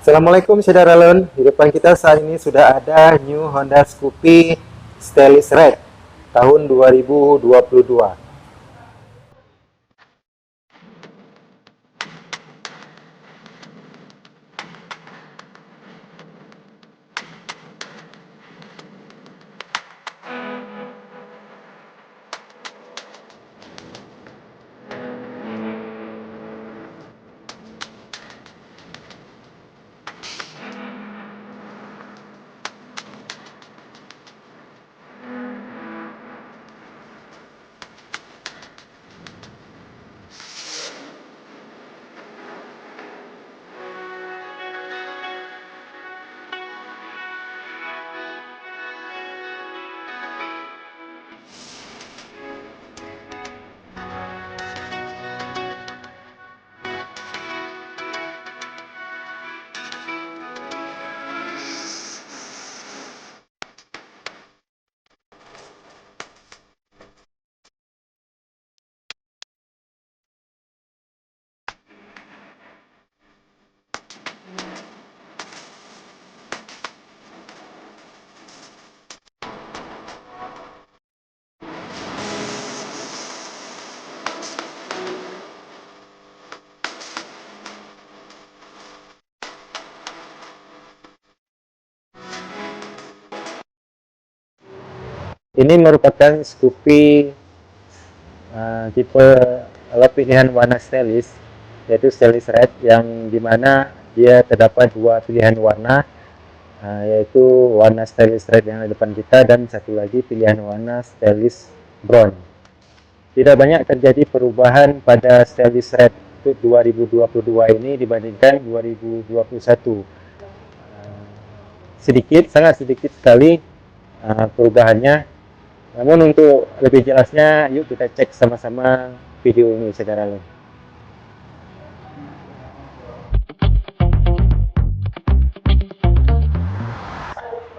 Assalamualaikum saudara Lun. Di depan kita saat ini sudah ada new Honda Scoopy Stylish Red tahun 2022. Ini merupakan Scoopy tipe pilihan warna stylish, yaitu stylish red, yang dimana dia terdapat dua pilihan warna, yaitu warna stylish red yang di depan kita dan satu lagi pilihan warna stylish brown. Tidak banyak terjadi perubahan pada stylish red untuk 2022 ini dibandingkan 2021. Sangat sedikit sekali perubahannya. Namun untuk lebih jelasnya, yuk kita cek sama-sama video ini, saudara.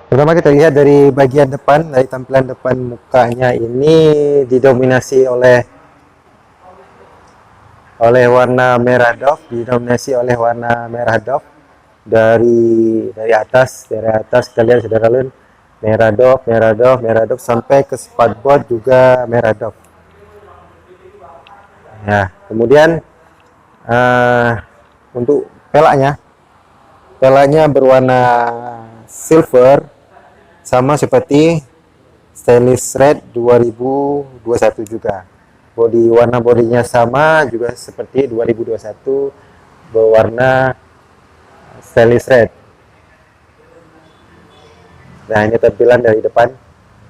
Pertama kita lihat dari bagian depan, dari tampilan depan mukanya ini didominasi oleh warna merah doff, dari atas kita lihat, saudara Lun, merah doff sampai ke spatboard juga merah doff. Nah, kemudian untuk pelaknya berwarna silver, sama seperti Stylish Red 2021 juga. Warna bodinya sama juga seperti 2021, berwarna Stylish Red. Nah, ini tampilan dari depan,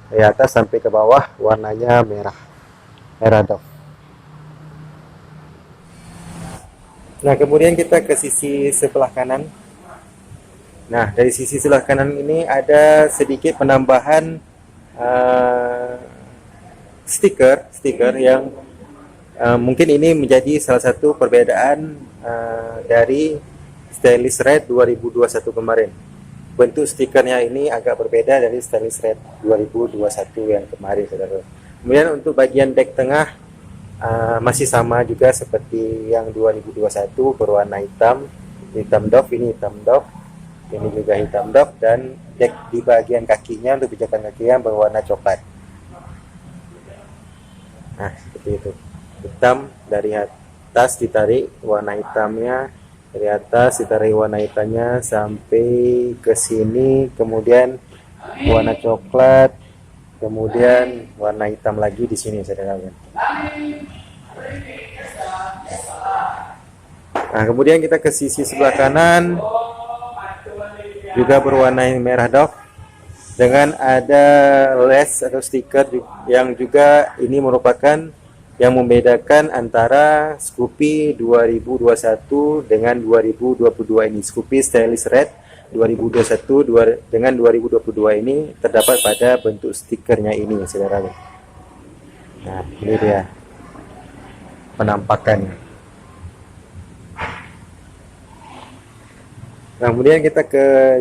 dari atas sampai ke bawah warnanya merah doff. Nah, kemudian kita ke sisi sebelah kanan. Nah, dari sisi sebelah kanan ini ada sedikit penambahan stiker yang mungkin ini menjadi salah satu perbedaan dari Stylish Red 2021 kemarin. Bentuk stikernya ini agak berbeda dari Stylish Red 2021 yang kemarin, saudara. Kemudian untuk bagian dek tengah masih sama juga seperti yang 2021, berwarna hitam doff, ini hitam doff, ini juga hitam doff, dan dek di bagian kakinya untuk pijakan kakinya berwarna coklat. Nah, seperti itu, hitam dari atas ditarik warna hitamnya, dari atas ditarik warna hitamnya sampai ke sini, kemudian warna coklat, kemudian warna hitam lagi di sini, saudara. Nah, kemudian kita ke sisi sebelah kanan, juga berwarna merah doff dengan ada les atau stiker yang juga ini merupakan yang membedakan antara Scoopy 2021 dengan 2022 ini. Scoopy Stylish Red 2021 dengan 2022 ini terdapat pada bentuk stikernya ini, saudara. Nah, ini dia penampakannya. Nah, kemudian kita ke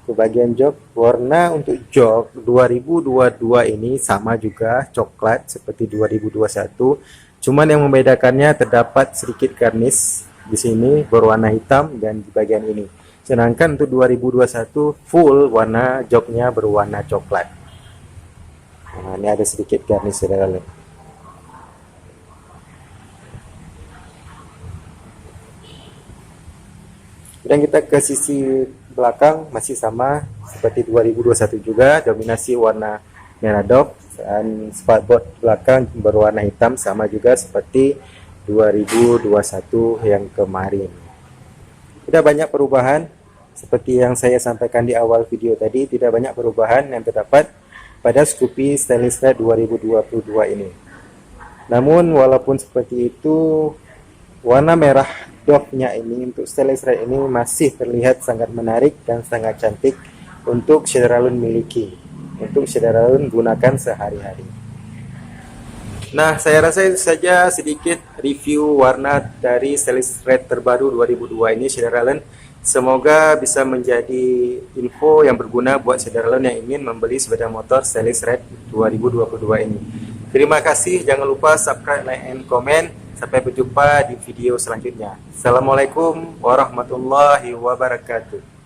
bagian jok. Warna untuk jok 2022 ini sama juga, coklat seperti 2021. Cuman yang membedakannya terdapat sedikit garnish di sini berwarna hitam dan di bagian ini. Sedangkan untuk 2021 full warna joknya berwarna coklat. Nah, ini ada sedikit garnish di dalam. Dan kita ke sisi belakang masih sama seperti 2021 juga, dominasi warna merah dog, dan spatboard belakang berwarna hitam sama juga seperti 2021 yang kemarin. Tidak banyak perubahan seperti yang saya sampaikan di awal video tadi, tidak banyak perubahan yang terdapat pada Scoopy Stainless Red 2022 ini. Namun walaupun seperti itu, warna merah dognya ini untuk Stainless Red ini masih terlihat sangat menarik dan sangat cantik untuk Sederalun miliki, untuk Sederalun gunakan sehari-hari. Nah, saya rasa itu saja sedikit review warna dari Stainless Red terbaru 2002 ini Sederalun. Semoga bisa menjadi info yang berguna buat Sederalun yang ingin membeli sepeda motor Stainless Red 2022 ini. Terima kasih, jangan lupa subscribe, like, and comment. Sampai berjumpa di video selanjutnya. Assalamualaikum warahmatullahi wabarakatuh.